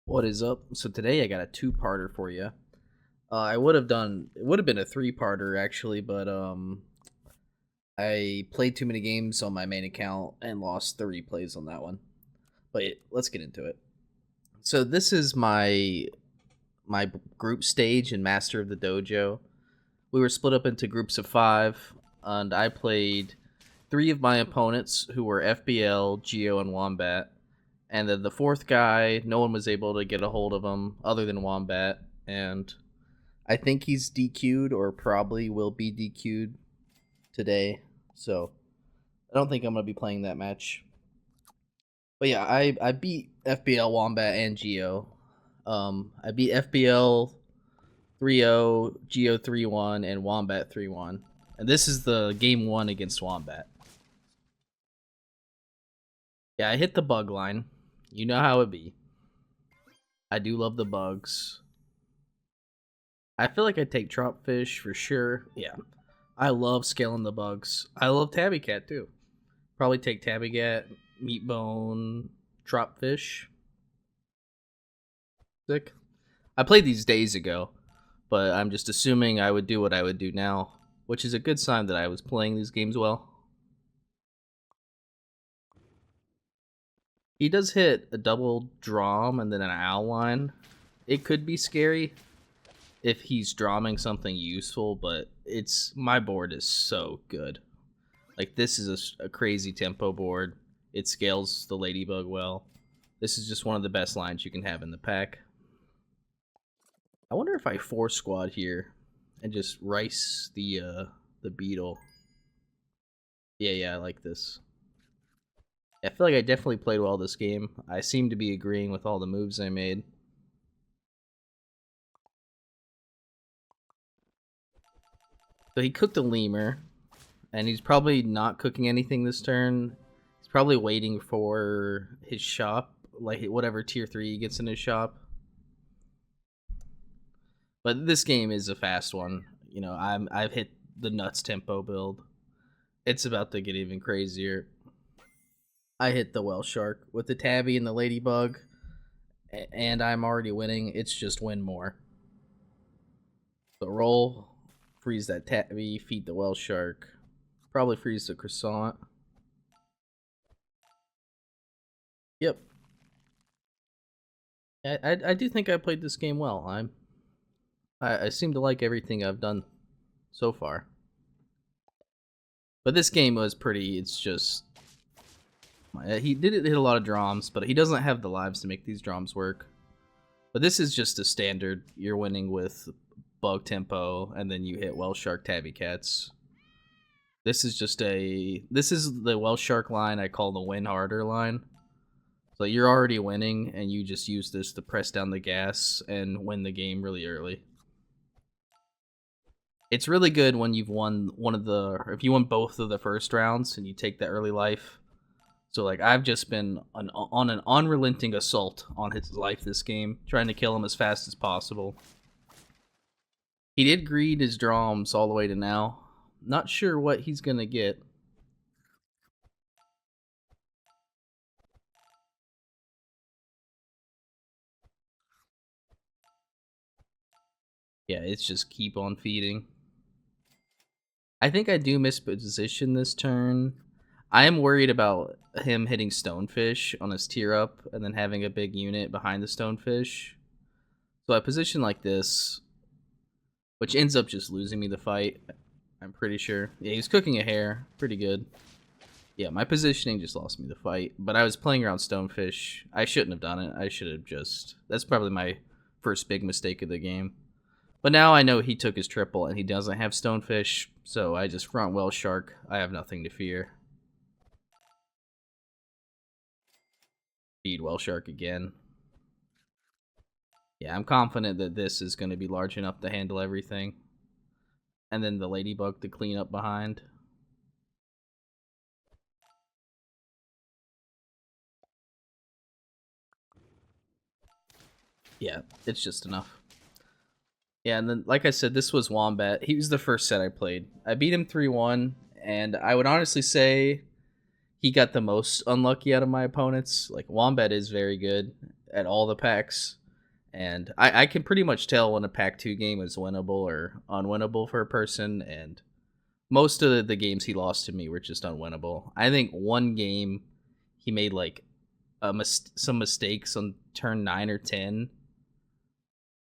What is up? So today I got a two-parter for you. I would have done it would have been a three-parter actually, but I played too many games on my main account and lost the replays on that one. But let's get into it. So this is my group stage in Master of the Dojo. We were split up into groups of 5, and I played 3 of my opponents who were FBL, Geo, and Wombat. And then the fourth guy, no one was able to get a hold of him other than Wombat, and I think he's DQ'd or probably will be DQ'd today. So I don't think I'm gonna be playing that match. But yeah, I beat FBL, Wombat, and Geo. I beat FBL 3-0, Geo 3-1, and Wombat 3-1. And this is the game 1 against Wombat. Yeah, I hit the bug line. You know how it be. I do love the bugs. I feel like I take Trop Fish for sure. Yeah. I love scaling the bugs. I love Tabby Cat too. Probably take Tabby Cat, Meat Bone, Trop Fish. Sick. I played these days ago, but I'm just assuming I would do what I would do now, which is a good sign that I was playing these games well. He does hit a double drum and then an owl line. It could be scary if he's drumming something useful, but my board is so good. Like, this is a crazy tempo board. It scales the ladybug well. This is just one of the best lines you can have in the pack. I wonder if I 4-squad here and just rice the beetle. Yeah, I like this. I feel like I definitely played well this game. I seem to be agreeing with all the moves I made. So he cooked a lemur, and he's probably not cooking anything this turn. He's probably waiting for his shop, like whatever tier 3 he gets in his shop. But this game is a fast one. You know, I've hit the nuts tempo build. It's about to get even crazier. I hit the whale shark with the tabby and the ladybug, and I'm already winning. It's just win more. So roll, freeze that tabby, feed the whale shark, probably freeze the croissant. Yep. I do think I played this game well. I seem to like everything I've done so far. But this game was pretty. It's just he did hit a lot of drums, but he doesn't have the lives to make these drums work. But this is just a standard. You're winning with bug tempo, and then you hit whale shark tabby cats. This is the whale shark line I call the win harder line. So you're already winning, and you just use this to press down the gas and win the game really early. It's really good when you've won if you won both of the first rounds and you take the early life. So, like, I've just been on an unrelenting assault on his life this game, trying to kill him as fast as possible. He did greed his drums all the way to now. Not sure what he's going to get. Yeah, it's just keep on feeding. I think I do miss position this turn. I am worried about him hitting Stonefish on his tier up and then having a big unit behind the Stonefish. So I position like this, which ends up just losing me the fight, I'm pretty sure. Yeah, he was cooking a hare. Pretty good. Yeah, my positioning just lost me the fight, but I was playing around Stonefish. I shouldn't have done it. I should have just... That's probably my first big mistake of the game. But now I know he took his triple and he doesn't have Stonefish, so I just front whale shark. I have nothing to fear. Feed whale shark again. Yeah, I'm confident that this is going to be large enough to handle everything. And then the ladybug to clean up behind. Yeah, it's just enough. Yeah, and then, like I said, this was Wombat. He was the first set I played. I beat him 3-1, and I would honestly say he got the most unlucky out of my opponents. Like, Wombat is very good, at all the packs, and I can pretty much tell when a pack 2 game is winnable or unwinnable for a person, and most of the games he lost to me were just unwinnable. I think one game he made like some mistakes on turn 9 or 10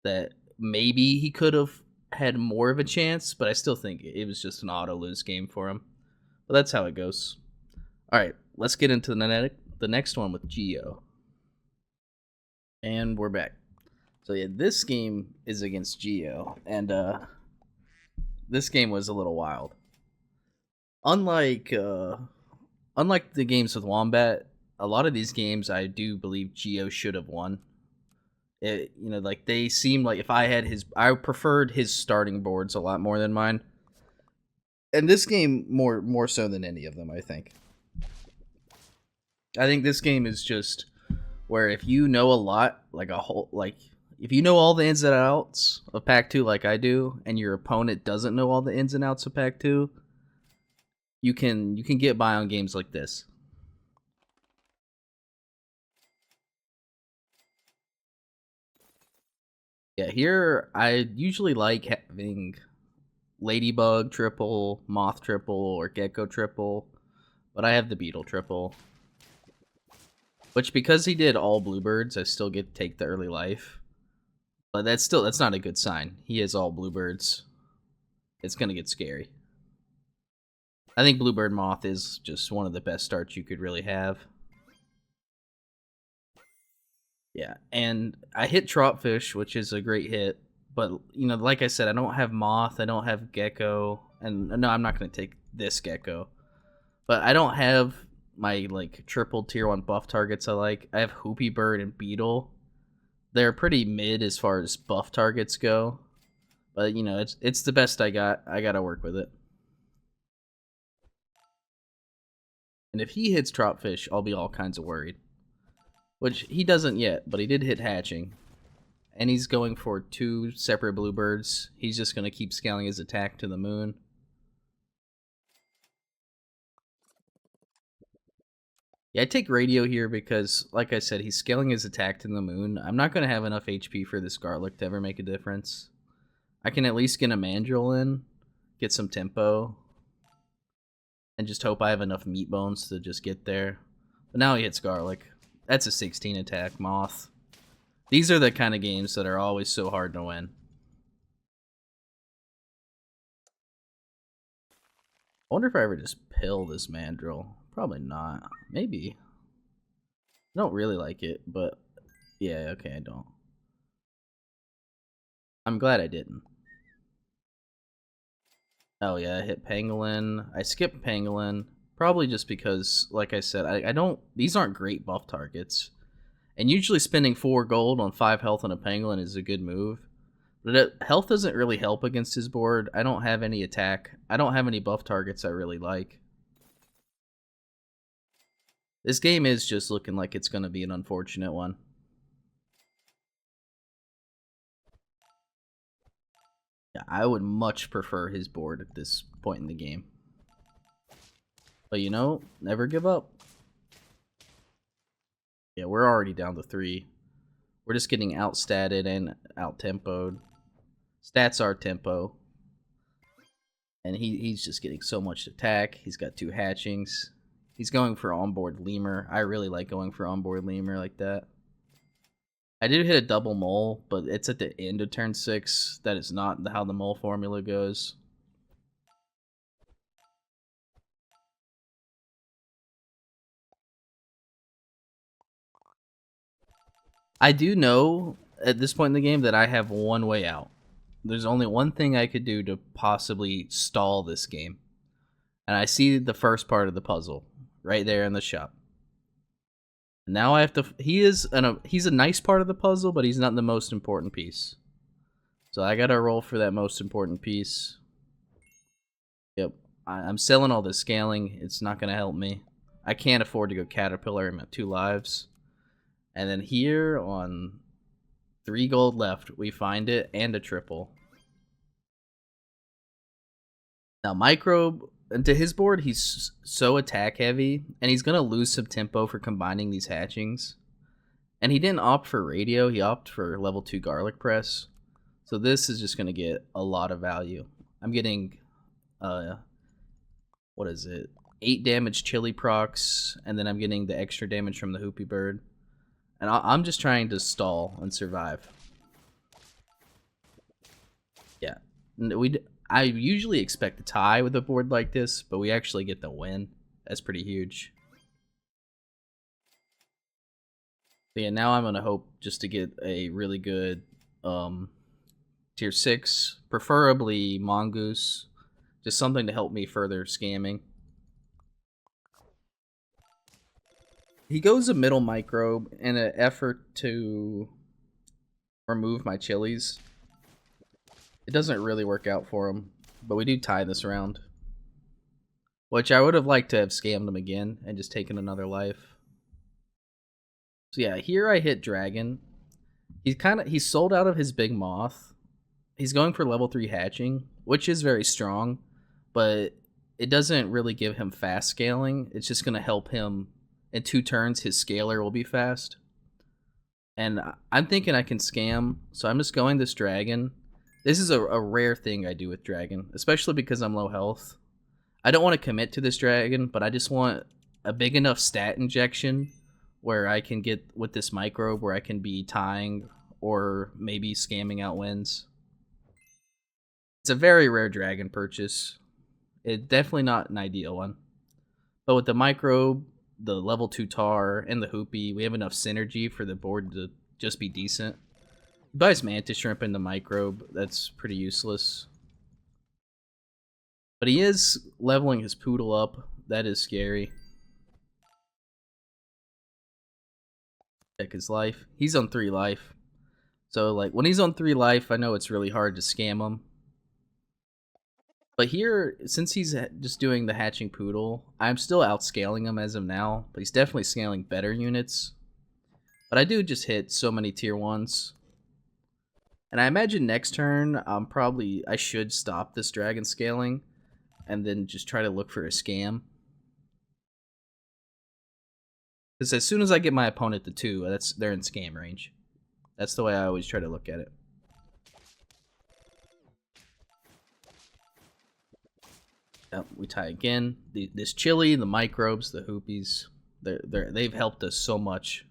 that maybe he could have had more of a chance, but I still think it was just an auto lose game for him. But that's how it goes. All right, let's get into the next one with Geo. And we're back. So yeah, this game is against Geo, and this game was a little wild. Unlike unlike the games with Wombat, a lot of these games I do believe Geo should have won. Like they seem like if I preferred his starting boards a lot more than mine. And this game more so than any of them, I think. I think this game is just where if you know a lot, if you know all the ins and outs of Pack 2 like I do, and your opponent doesn't know all the ins and outs of Pack 2, you can get by on games like this. Yeah, here I usually like having Ladybug triple, Moth triple, or Gecko triple, but I have the Beetle triple. Which, because he did all Bluebirds, I still get to take the early life. But that's not a good sign. He has all Bluebirds. It's gonna get scary. I think Bluebird Moth is just one of the best starts you could really have. Yeah, and I hit Trotfish, which is a great hit. But, like I said, I don't have Moth, I don't have Gecko, and no, I'm not going to take this Gecko. But I don't have my, triple tier 1 buff targets I like. I have Hoopy Bird and Beetle. They're pretty mid as far as buff targets go. But, it's the best I got. I got to work with it. And if he hits Trotfish, I'll be all kinds of worried. Which he doesn't yet, but he did hit Hatching. And he's going for 2 separate Bluebirds. He's just going to keep scaling his attack to the moon. Yeah, I take Radio here because, like I said, he's scaling his attack to the moon. I'm not going to have enough HP for this Garlic to ever make a difference. I can at least get a Mandrill in, get some tempo, and just hope I have enough meat bones to just get there. But now he hits Garlic. That's a 16 attack, Moth. These are the kind of games that are always so hard to win. I wonder if I ever just pill this Mandrill. Probably not. Maybe. I don't really like it, but yeah, okay, I don't. I'm glad I didn't. Oh yeah, I hit Pangolin. I skipped Pangolin. Probably just because, like I said, I don't... These aren't great buff targets. And usually spending 4 gold on 5 health on a Pangolin is a good move. But health doesn't really help against his board. I don't have any attack. I don't have any buff targets I really like. This game is just looking like it's going to be an unfortunate one. Yeah, I would much prefer his board at this point in the game. But never give up. Yeah, we're already down to 3. We're just getting outstatted and out-tempoed. Stats are tempo. And he's just getting so much attack. He's got 2 hatchings. He's going for onboard lemur. I really like going for onboard lemur like that. I did hit a double mole, but it's at the end of turn 6. That is not how the mole formula goes. I do know at this point in the game that I have one way out. There's only one thing I could do to possibly stall this game. And I see the first part of the puzzle right there in the shop. Now I have to... He's a nice part of the puzzle, but he's not the most important piece. So I gotta roll for that most important piece. Yep. I'm selling all this scaling. It's not gonna help me. I can't afford to go Caterpillar. I'm at 2 lives. And then here on 3 gold left, we find it and a triple. Now Microbe, into his board, he's so attack heavy, and he's going to lose some tempo for combining these hatchings. And he didn't opt for radio, he opted for level 2 garlic press. So this is just going to get a lot of value. I'm getting, what is it? 8 damage chili procs, and then I'm getting the extra damage from the Hoopy Bird. And I'm just trying to stall and survive. Yeah. I usually expect a tie with a board like this, but we actually get the win. That's pretty huge. So yeah, now I'm going to hope just to get a really good tier 6, preferably Mongoose. Just something to help me further scamming. He goes a middle microbe in an effort to remove my chilies. It doesn't really work out for him, but we do tie this round. Which I would have liked to have scammed him again and just taken another life. So yeah, here I hit Dragon. He's sold out of his big moth. He's going for level 3 hatching, which is very strong, but it doesn't really give him fast scaling. It's just going to help him in 2 turns. His scaler will be fast. And I'm thinking I can scam, so I'm just going this Dragon. This is a rare thing I do with Dragon, especially because I'm low health. I don't want to commit to this Dragon, but I just want a big enough stat injection where I can get with this microbe where I can be tying or maybe scamming out wins. It's a very rare Dragon purchase. It's definitely not an ideal one. But with the microbe, the level 2 tar, and the Hoopy, we have enough synergy for the board to just be decent. He buys Mantis Shrimp in the microbe. That's pretty useless. But he is leveling his Poodle up. That is scary. Check his life. He's on 3 life. So, like, when he's on 3 life, I know it's really hard to scam him. But here, since he's just doing the hatching Poodle, I'm still outscaling him as of now. But he's definitely scaling better units. But I do just hit so many tier 1s. And I imagine next turn, I should stop this Dragon scaling. And then just try to look for a scam. Because as soon as I get my opponent to 2, they're in scam range. That's the way I always try to look at it. Yep, we tie again. This chili, the microbes, the Hoopies, they've helped us so much.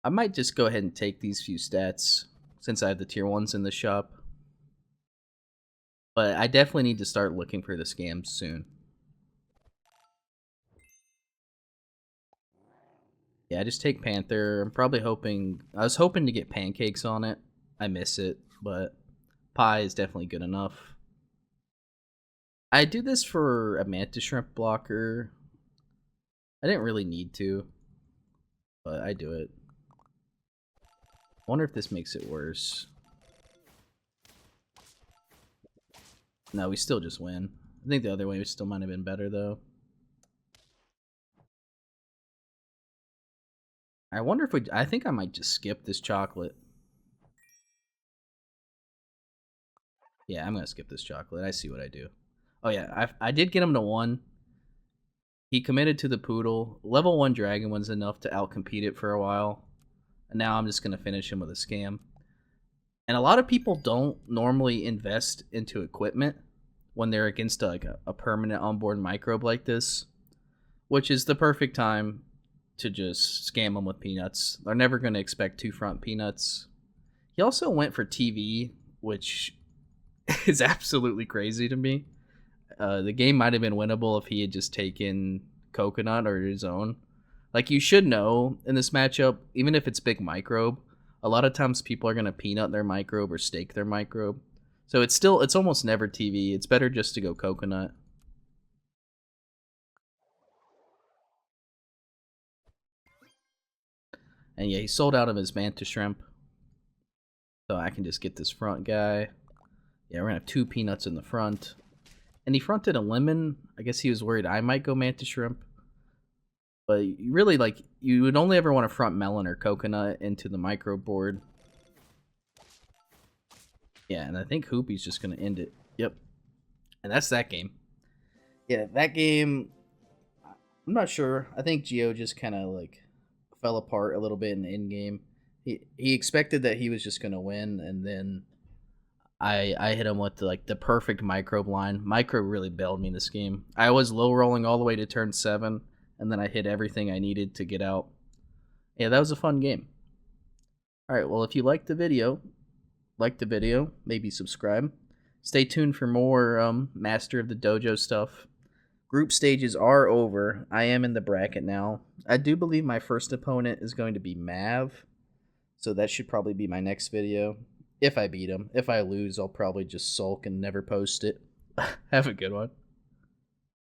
I might just go ahead and take these few stats since I have the tier 1s in the shop. But I definitely need to start looking for the scams soon. Yeah, I just take Panther. I'm probably hoping... I was hoping to get Pancakes on it. I miss it, but Pie is definitely good enough. I do this for a Mantis Shrimp blocker. I didn't really need to, but I do it. I wonder if this makes it worse. No, we still just win. I think the other way still might have been better, though. I wonder if I think I might just skip this chocolate. Yeah, I'm gonna skip this chocolate. I see what I do. Oh yeah, I did get him to 1. He committed to the Poodle. Level 1 Dragon was enough to outcompete it for a while. And now I'm just gonna finish him with a scam. And a lot of people don't normally invest into equipment when they're against a permanent onboard microbe like this, which is the perfect time to just scam them with peanuts. They're never going to expect 2 front peanuts. He also went for TV, which is absolutely crazy to me. The game might have been winnable if he had just taken coconut or his own. Like, you should know in this matchup, even if it's big microbe, a lot of times people are going to peanut their microbe or stake their microbe. So it's almost never TV. It's better just to go coconut. And yeah, he sold out of his Mantis Shrimp. So I can just get this front guy. Yeah, we're going to have 2 peanuts in the front. And he fronted a lemon. I guess he was worried I might go Mantis Shrimp. But you really, like, you would only ever want to front melon or coconut into the micro board. Yeah, and I think Hoopy's just going to end it. Yep. And that's that game. Yeah, that game, I'm not sure. I think Geo just kind of, like, fell apart a little bit in the end game. He expected that he was just gonna win, and then I hit him with the perfect microbe line. Micro really bailed me this game. I was low rolling all the way to turn 7, and then I hit everything I needed to get out. Yeah, that was a fun game. All right, well, if you liked the video, maybe subscribe. Stay tuned for more Master of the Dojo stuff. Group stages are over. I am in the bracket now. I do believe my first opponent is going to be Mav, so that should probably be my next video. If I beat him. If I lose, I'll probably just sulk and never post it. Have a good one.